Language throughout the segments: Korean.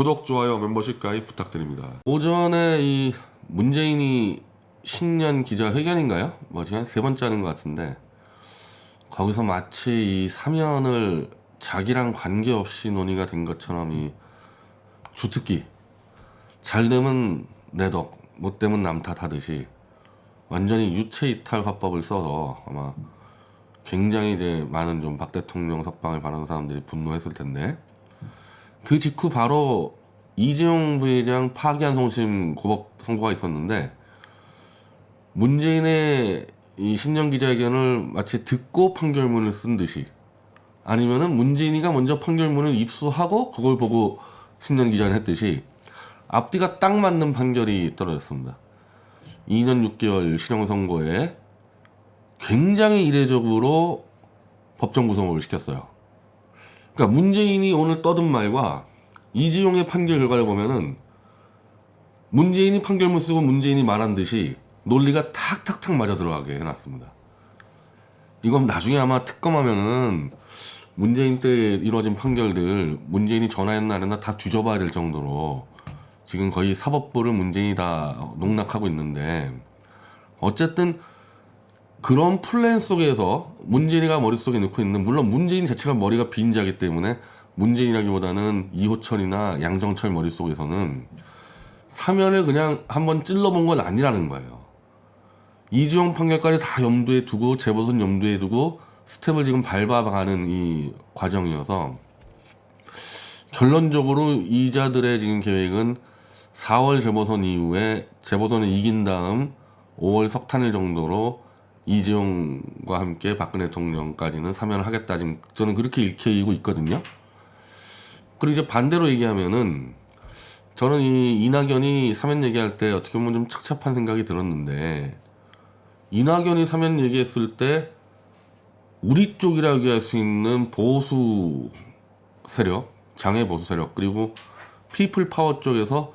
구독, 좋아요, 멤버십 가입 부탁드립니다. 오전에 이 문재인이 신년 기자회견인가요? 지금 한 3번째 하는 것 같은데 거기서 마치 이 사면을 자기랑 관계없이 논의가 된 것처럼 이 주특기 잘 되면 내 덕, 못 되면 남 탓하듯이 완전히 유체이탈 화법을 써서 아마 굉장히 이제 많은 좀 박 대통령 석방을 바라는 사람들이 분노했을 텐데 그 직후 바로 이재용 부회장 파기한 송심 고법 선고가 있었는데 문재인의 이 신년 기자회견을 마치 듣고 판결문을 쓴 듯이 아니면은 문재인이가 먼저 판결문을 입수하고 그걸 보고 신년 기자를 했듯이 앞뒤가 딱 맞는 판결이 떨어졌습니다. 2년 6개월 실형 선고에 굉장히 이례적으로 법정 구속을 시켰어요. 그러니까 문재인이 오늘 떠든 말과 이재용의 판결 결과를 보면은 문재인이 판결문 쓰고 문재인이 말한 듯이 논리가 탁탁탁 맞아 들어가게 해놨습니다. 이건 나중에 아마 특검하면은 문재인 때 이루어진 판결들 문재인이 전화했나 안 했나 다 뒤져봐야 될 정도로 지금 거의 사법부를 문재인이 다 농락하고 있는데 어쨌든 그런 플랜 속에서 문재인이가 머릿속에 넣고 있는, 물론 문재인 자체가 머리가 빈 자기 때문에 문재인이라기보다는 이호철이나 양정철 머릿속에서는 사면을 그냥 한번 찔러본 건 아니라는 거예요. 이재용 판결까지 다 염두에 두고 재보선 염두에 두고 스텝을 지금 밟아가는 이 과정이어서 결론적으로 이자들의 지금 계획은 4월 재보선 이후에 재보선을 이긴 다음 5월 석탄일 정도로 이재용과 함께 박근혜 대통령까지는 사면을 하겠다, 지금 저는 그렇게 읽히고 있거든요. 그리고 이제 반대로 얘기하면은 저는 이 이낙연이 사면 얘기할 때 어떻게 보면 좀 착잡한 생각이 들었는데 이낙연이 사면 얘기했을 때 우리 쪽이라고 얘기할 수 있는 보수 세력, 장애 보수 세력, 그리고 피플 파워 쪽에서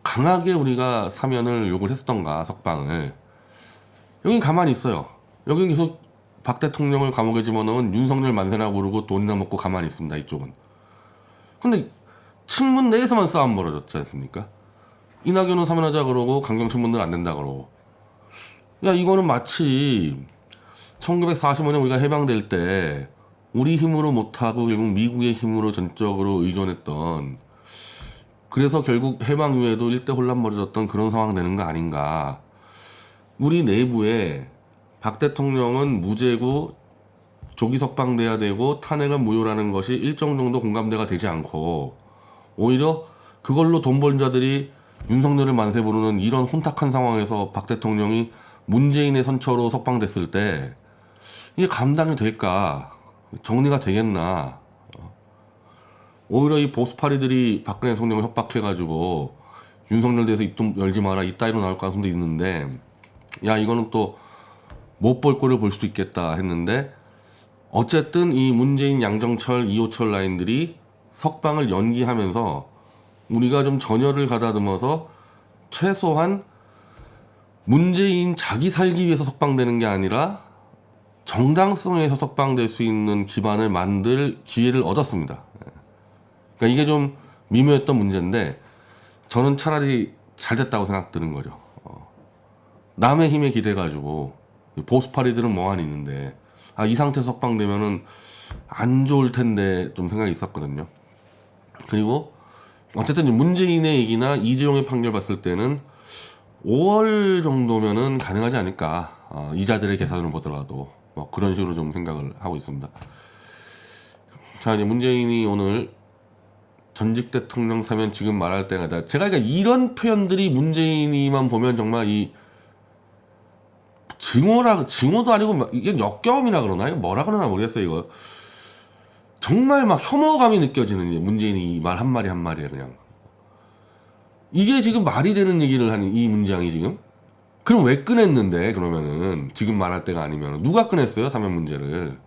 강하게 우리가 사면을 요구를 했었던가, 석방을. 여긴 가만히 있어요. 여긴 계속 박 대통령을 감옥에 집어넣은 윤석열 만세나 부르고 돈이나 먹고 가만히 있습니다, 이쪽은. 근데 친문 내에서만 싸움 벌어졌지 않습니까? 이낙연은 사면하자 그러고 강경친문들 안 된다 그러고. 야, 이거는 마치 1945년 우리가 해방될 때 우리 힘으로 못하고 결국 미국의 힘으로 전적으로 의존했던, 그래서 결국 해방 이후에도 일대 혼란 벌어졌던 그런 상황 되는 거 아닌가. 우리 내부에 박 대통령은 무죄고 조기 석방돼야 되고 탄핵은 무효라는 것이 일정 정도 공감대가 되지 않고 오히려 그걸로 돈 벌 자들이 윤석열을 만세 부르는 이런 혼탁한 상황에서 박 대통령이 문재인의 선처로 석방됐을 때 이게 감당이 될까? 정리가 되겠나? 오히려 이 보수파리들이 박근혜 대통령을 협박해가지고 윤석열 대해서 입 좀 열지 마라, 이따위로 나올 가능성도 있는데 야, 이거는 또 못 볼 꼴을 볼 수도 있겠다 했는데 어쨌든 이 문재인, 양정철, 이호철 라인들이 석방을 연기하면서 우리가 좀 전열을 가다듬어서 최소한 문재인 자기 살기 위해서 석방되는 게 아니라 정당성에서 석방될 수 있는 기반을 만들 기회를 얻었습니다. 그러니까 이게 좀 미묘했던 문제인데 저는 차라리 잘 됐다고 생각드는 거죠. 남의 힘에 기대가지고 보수파리들은 멍하니 있는데 이 상태 석방되면은 안 좋을 텐데 좀 생각이 있었거든요. 그리고 어쨌든 문재인의 얘기나 이재용의 판결 봤을 때는 5월 정도면은 가능하지 않을까. 이자들의 계산으로 보더라도 그런 식으로 좀 생각을 하고 있습니다. 자, 이제 문재인이 오늘 전직 대통령 사면 지금 말할 때가 다, 제가 그러니까 이런 표현들이 문재인이만 보면 정말 이 증오도 아니고 이게 역겨움이라 그러나요? 뭐라 그러나 모르겠어요. 이거 정말 막 혐오감이 느껴지는 문재인이 말 한마디 한마디에 그냥 이게 지금 말이 되는 얘기를 하는 이 문장이 지금. 그럼 왜 꺼냈는데? 그러면은 지금 말할 때가 아니면 누가 꺼냈어요? 사면 문제를.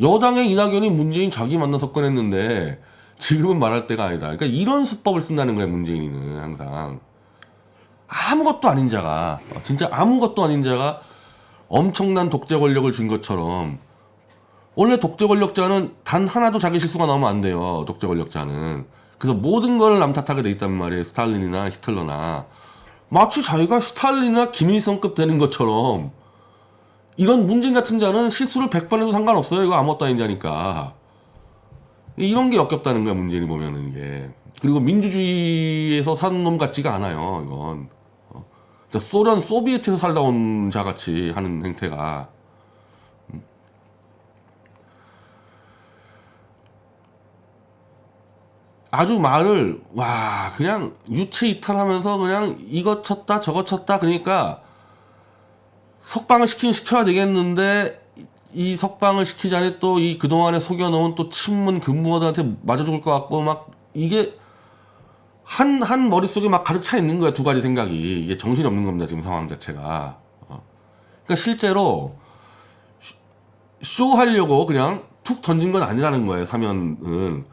여당의 이낙연이 문재인 자기 만나서 꺼냈는데 지금은 말할 때가 아니다. 그러니까 이런 수법을 쓴다는 거예요, 문재인은 항상. 아무것도 아닌 자가, 진짜 아무것도 아닌 자가 엄청난 독재 권력을 준 것처럼, 원래 독재 권력자는 단 하나도 자기 실수가 나오면 안 돼요. 독재 권력자는. 그래서 모든 걸 남 탓하게 돼 있단 말이에요. 스탈린이나 히틀러나. 마치 자기가 스탈린이나 김일성급 되는 것처럼 이런 문재인 같은 자는 실수를 100번 해도 상관없어요. 이거 아무것도 아닌 자니까. 이런 게 역겹다는 거야, 문재인이 보면은 이게. 그리고 민주주의에서 사는 놈 같지가 않아요, 이건. 소련, 소비에트에서 살다 온 자 같이 하는 행태가. 아주 말을, 와, 그냥 유체 이탈하면서 그냥 이것 쳤다, 저것 쳤다. 그러니까 석방을 시키긴 시켜야 되겠는데, 이 석방을 시키자니 또 이 그동안에 속여놓은 또 친문 근무원들한테 맞아 죽을 것 같고, 막 이게 한 머릿속에 막 가득 차 있는 거야. 두 가지 생각이. 이게 정신이 없는 겁니다, 지금 상황 자체가. 그러니까 실제로 쇼 하려고 그냥 툭 던진 건 아니라는 거예요, 사면은.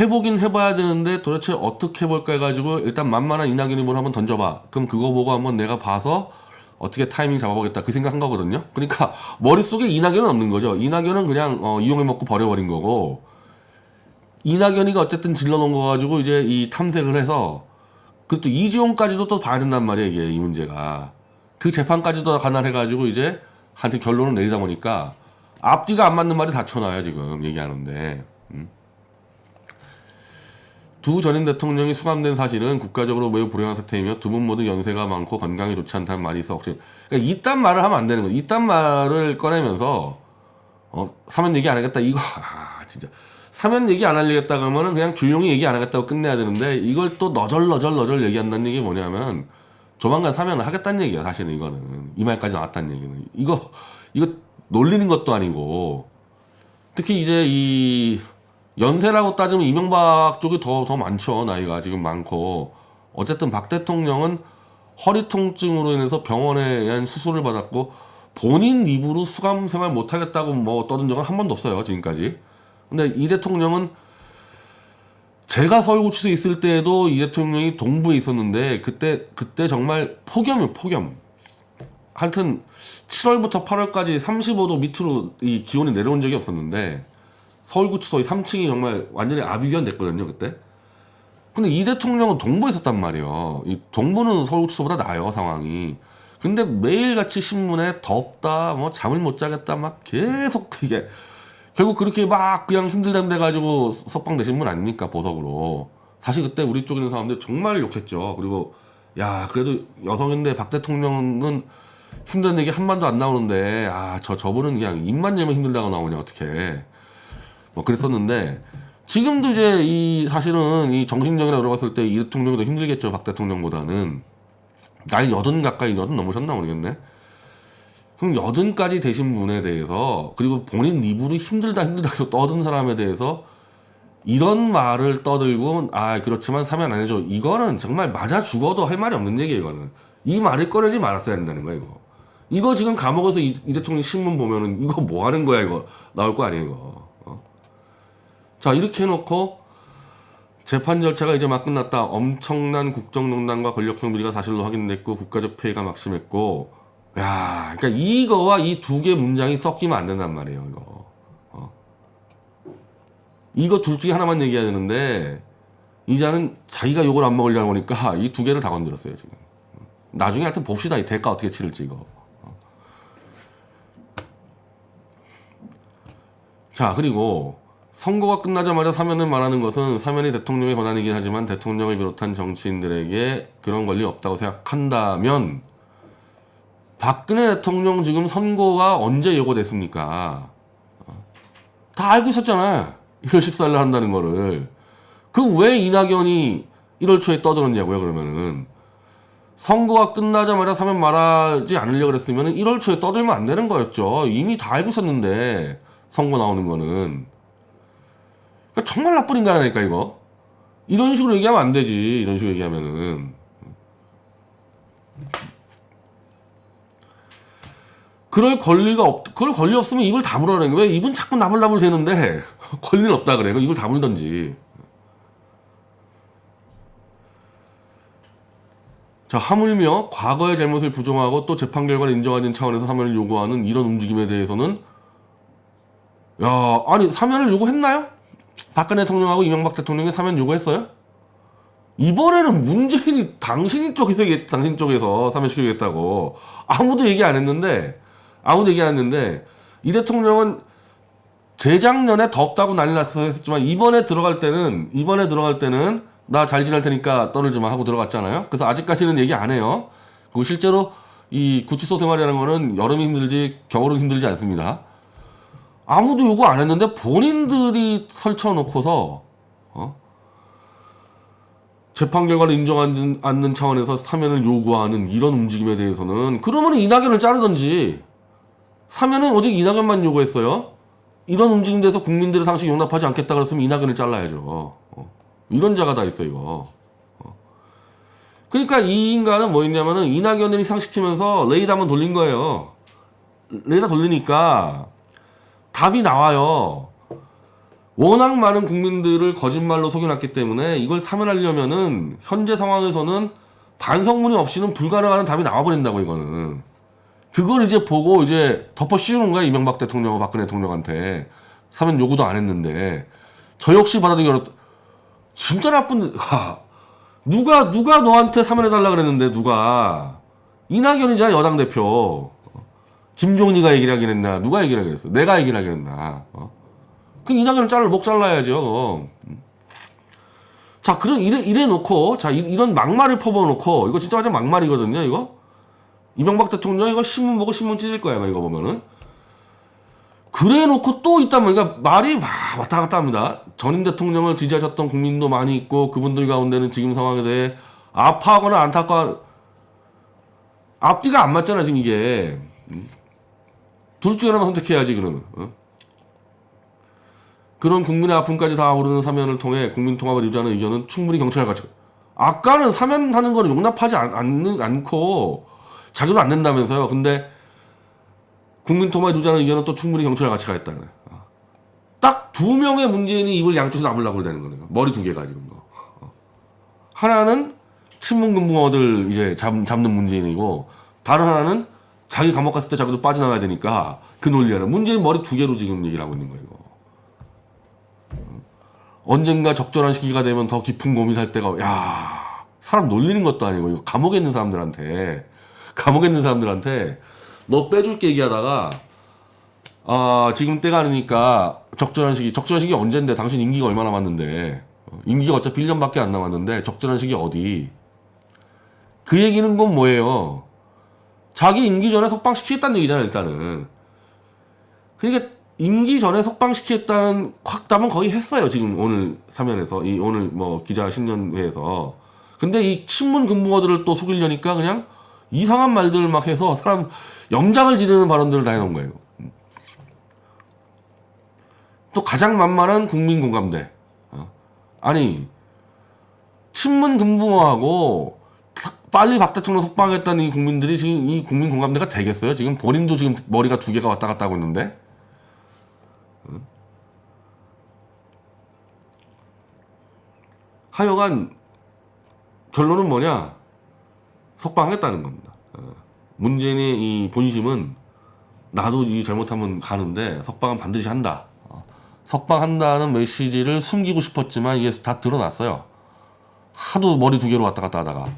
해보긴 해봐야 되는데 도대체 어떻게 해볼까 해가지고 일단 만만한 이낙연 후보를 한번 던져봐. 그럼 그거 보고 한번 내가 봐서 어떻게 타이밍 잡아보겠다, 그 생각한 거거든요. 그러니까 머릿속에 이낙연은 없는 거죠. 이낙연은 그냥 이용해 먹고 버려버린 거고, 이낙연이가 어쨌든 질러놓은 거 가지고 이제 이 탐색을 해서, 그것도 이재용까지도 또 봐야 된단 말이에요, 이게 이 문제가. 그 재판까지도 관할해가지고 이제 한테 결론을 내리다 보니까 앞뒤가 안 맞는 말이 다 쳐놔요, 지금 얘기하는데. 두 전임 대통령이 수감된 사실은 국가적으로 매우 불행한 사태이며 두 분 모두 연세가 많고 건강이 좋지 않다는 말이 있어. 그러니까 이딴 말을 하면 안 되는 거예요. 이딴 말을 꺼내면서 사면 얘기 안 하겠다, 이거 진짜 사면 얘기 안 하려겠다 그러면은 그냥 조용히 얘기 안 하겠다고 끝내야 되는데, 이걸 또 너절 얘기한다는 얘기 뭐냐면 조만간 사면을 하겠다는 얘기야. 사실은 이거는 이 말까지 나왔다는 얘기는 이거 놀리는 것도 아니고, 특히 이제 이 연세라고 따지면 이명박 쪽이 더 많죠. 나이가 지금 많고. 어쨌든 박 대통령은 허리 통증으로 인해서 병원에 의한 수술을 받았고 본인 입으로 수감 생활 못 하겠다고 뭐 떠든 적은 한 번도 없어요, 지금까지. 근데 이 대통령은, 제가 서울구치소에 있을 때에도 이 대통령이 동부에 있었는데 그때 정말 폭염이에요, 폭염. 하여튼 7월부터 8월까지 35도 밑으로 이 기온이 내려온 적이 없었는데 서울구치소의 3층이 정말 완전히 아비규환 됐거든요, 그때. 근데 이 대통령은 동부에 있었단 말이에요. 이 동부는 서울구치소보다 나아요, 상황이. 근데 매일같이 신문에 덥다, 뭐 잠을 못 자겠다, 막 계속 이게, 결국 그렇게 막 그냥 힘들다는 데 가지고 석방되신 분 아닙니까, 보석으로. 사실 그때 우리 쪽에 있는 사람들 정말 욕했죠. 그리고 야, 그래도 여성인데 박 대통령은 힘든 얘기 한 마디도 안 나오는데, 저분은 그냥 입만 열면 힘들다고 나오냐, 어떻게. 뭐 그랬었는데, 지금도 이제 이 사실은 이 정신력이라 들어봤을 때 이 대통령이 더 힘들겠죠, 박 대통령보다는. 나이 80 가까이, 80 넘으셨나 모르겠네. 그럼 80까지 되신 분에 대해서, 그리고 본인 입으로 힘들다 해서 떠든 사람에 대해서 이런 말을 떠들고, 그렇지만 사면 안 해줘, 이거는 정말 맞아 죽어도 할 말이 없는 얘기예요. 이거는 이 말을 꺼내지 말았어야 된다는 거야. 이거 지금 감옥에서 이 대통령 신문 보면은 이거 뭐 하는 거야, 이거 나올 거 아니에요, 이거. 자, 이렇게 해놓고 재판 절차가 이제 막 끝났다. 엄청난 국정농단과 권력형 비리가 사실로 확인됐고 국가적 폐해가 막심했고, 야, 그러니까 이거와 이 두 개 문장이 섞이면 안 된단 말이에요, 이거. 이거 둘 중에 하나만 얘기해야 되는데, 이자는 자기가 욕을 안 먹으려고 하니까 이 두 개를 다 건드렸어요, 지금. 나중에 하여튼 봅시다, 이 대가 어떻게 치를지, 이거. 자, 그리고 선거가 끝나자마자 사면을 말하는 것은 사면이 대통령의 권한이긴 하지만 대통령을 비롯한 정치인들에게 그런 권리 없다고 생각한다면, 박근혜 대통령 지금 선거가 언제 예고됐습니까? 다 알고 있었잖아, 1월 14일 한다는 거를. 그 왜 이낙연이 1월 초에 떠들었냐고요, 그러면은. 선거가 끝나자마자 사면 말하지 않으려고 그랬으면 1월 초에 떠들면 안 되는 거였죠. 이미 다 알고 있었는데, 선거 나오는 거는. 그러니까 정말 나쁜 인간이니까, 이거. 이런 식으로 얘기하면 안 되지, 이런 식으로 얘기하면은. 그럴 권리 없으면 입을 다물어라. 왜 입은 자꾸 나불나불 되는데 권리는 없다 그래. 입을 다물던지. 자, 하물며 과거의 잘못을 부정하고 또 재판 결과를 인정하는 차원에서 사면을 요구하는 이런 움직임에 대해서는, 야, 아니 사면을 요구했나요? 박근혜 대통령하고 이명박 대통령이 사면 요구했어요? 이번에는 문재인이 당신 쪽에서 사면시키겠다고 아무도 얘기 안 했는데, 이 대통령은 재작년에 덥다고 난리 났어 했지만 이번에 들어갈 때는 나 잘 지낼 테니까 떠들지 마 하고 들어갔잖아요. 그래서 아직까지는 얘기 안 해요. 그리고 실제로 이 구치소 생활이라는 거는 여름이 힘들지 겨울은 힘들지 않습니다. 아무도 요구 안 했는데 본인들이 설쳐놓고서 재판 결과를 인정하지 않는 차원에서 사면을 요구하는 이런 움직임에 대해서는, 그러면 이낙연을 자르든지, 사면은 오직 이낙연만 요구했어요. 이런 움직임 대해서 국민들이 당시 용납하지 않겠다 그랬으면 이낙연을 잘라야죠. 이런 자가 다 있어 이거. 그러니까 이 인간은 뭐였냐면은 이낙연을 희상시키면서 레이더 한번 돌린 거예요. 레이더 돌리니까 답이 나와요. 워낙 많은 국민들을 거짓말로 속여놨기 때문에 이걸 사면하려면은 현재 상황에서는 반성문이 없이는 불가능한 답이 나와버린다고, 이거는. 그걸 이제 보고 이제 덮어 씌우는 거야, 이명박 대통령과 박근혜 대통령한테. 사면 요구도 안 했는데. 저 역시 받아들이기 어렵다. 진짜 나쁜, 누가 너한테 사면해달라 그랬는데, 누가. 이낙연이잖아, 여당 대표. 김종리가 얘기를 하긴 했나? 누가 얘기를 하긴 했어? 내가 얘기를 하긴 했나? 그 이낙연을 목 잘라야죠. 자, 이래 놓고, 자, 이런 막말을 퍼부어놓고, 이거 진짜 완전 막말이거든요, 이거? 이명박 대통령 이거 신문 보고 신문 찢을 거야, 이거 보면은. 그래 놓고 또 있단 말이야. 말이 왔다 갔다 합니다. 전임 대통령을 지지하셨던 국민도 많이 있고, 그분들 가운데는 지금 상황에 대해 아파하거나 안타까워, 앞뒤가 안 맞잖아, 지금 이게. 둘 중에 하나만 선택해야지, 그러면. 그런 국민의 아픔까지 다 아우르는 사면을 통해 국민 통합을 유지하는 의견은 충분히 경청할 가치가. 아까는 사면하는 거는 용납하지 않고 자기도 안 낸다면서요. 근데 국민 통합을 유지하는 의견은 또 충분히 경청할 가치가 있다. 딱 두 명의 문재인이 입을 양쪽에서 나불나불 되는 거네요. 머리 두 개가 지금. 하나는 친문금붕어들 이제 잡는 문재인이고, 다른 하나는 자기 감옥 갔을 때 자기도 빠져나가야 되니까 그 논리하는 문재인 머리 두 개로 지금 얘기를 하고 있는 거예요. 언젠가 적절한 시기가 되면 더 깊은 고민할 때가, 사람 놀리는 것도 아니고, 이거 감옥에 있는 사람들한테 너 빼줄게 얘기하다가, 지금 때가 아니니까 적절한 시기 언젠데, 당신 임기가 얼마 남았는데, 임기가 어차피 1년밖에 안 남았는데 적절한 시기 어디? 그 얘기는 건 뭐예요? 자기 임기 전에 석방시키겠다는 얘기잖아요, 일단은. 그러니까 임기 전에 석방시키겠다는 확답은 거의 했어요, 지금 오늘 사면에서, 오늘 기자 신년회에서. 근데 이 친문 금붕어들을 또 속이려니까 그냥 이상한 말들을 막 해서 사람 염장을 지르는 발언들을 다 해놓은 거예요. 또 가장 만만한 국민 공감대. 아니, 친문 금붕어하고 빨리 박 대통령 석방하겠다는 이 국민들이 지금 이 국민 공감대가 되겠어요? 지금 본인도 지금 머리가 두 개가 왔다 갔다 하고 있는데. 하여간 결론은 뭐냐? 석방하겠다는 겁니다. 문재인의 이 본심은 나도 이 잘못하면 가는데 석방은 반드시 한다. 석방한다는 메시지를 숨기고 싶었지만 이게 다 드러났어요. 하도 머리 두 개로 왔다 갔다 하다가.